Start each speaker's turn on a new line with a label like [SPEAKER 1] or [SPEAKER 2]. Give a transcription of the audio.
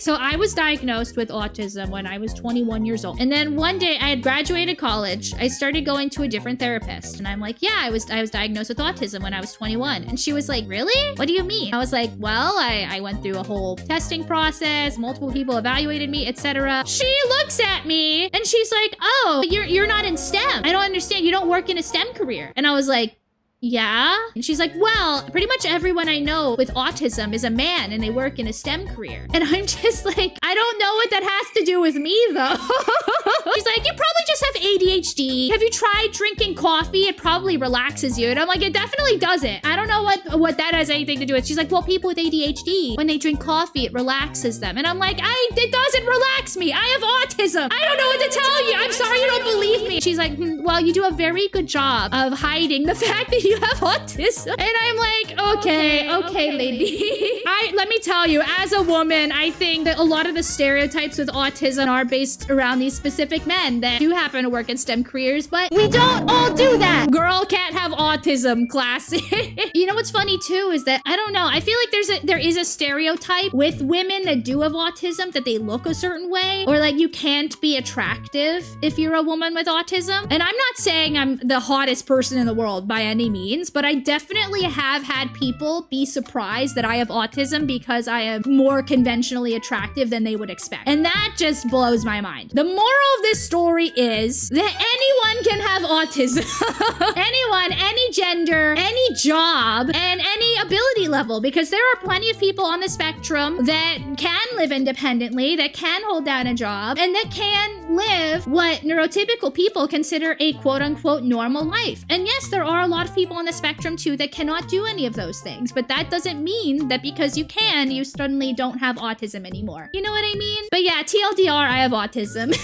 [SPEAKER 1] So I was diagnosed with autism when I was 21 years old. And then one day I had graduated college. I started going to a different therapist. And I'm like, yeah, I was diagnosed with autism when I was 21. And she was like, really? What do you mean? I was like, well, I went through a whole testing process. Multiple people evaluated me, etc. She looks at me and she's like, oh, you're not in STEM. I don't understand. You don't work in a STEM career. And I was like, yeah? And she's like, well, pretty much everyone I know with autism is a man and they work in a STEM career. And I'm just like, I don't know what that has to do with me though. She's like, you probably just have ADHD. Have you tried drinking coffee? It probably relaxes you. And I'm like, it definitely doesn't. I don't know what that has anything to do with. She's like, well, people with ADHD, when they drink coffee, it relaxes them. And I'm like, it doesn't relax me. I have autism. I don't know what to tell you. I'm sorry you don't believe me. She's like, well, you do a very good job of hiding the fact that you have autism. And I'm like, okay, lady. Let me tell you, as a woman, I think that a lot of the stereotypes with autism are based around these specific men that do happen to work in STEM careers, but we don't all do that. Girl can't have autism, classic. You know what's funny too is that, I don't know, I feel like there is a stereotype with women that do have autism that they look a certain way, or like you can't be attractive if you're a woman with autism. And I'm not saying I'm the hottest person in the world by any means, but I definitely have had people be surprised that I have autism because I am more conventionally attractive than they would expect. And that just blows my mind. The moral of this story is that anyone can have autism. Anyone, any gender, any job, and any ability level, because there are plenty of people on the spectrum that can live independently, that can hold down a job, and that can live what neurotypical people consider a quote-unquote normal life. And yes, there are a lot of people on the spectrum too that cannot do any of those things, but that doesn't mean that because you can, you suddenly don't have autism anymore. You know what I mean? But yeah, TLDR, I have autism.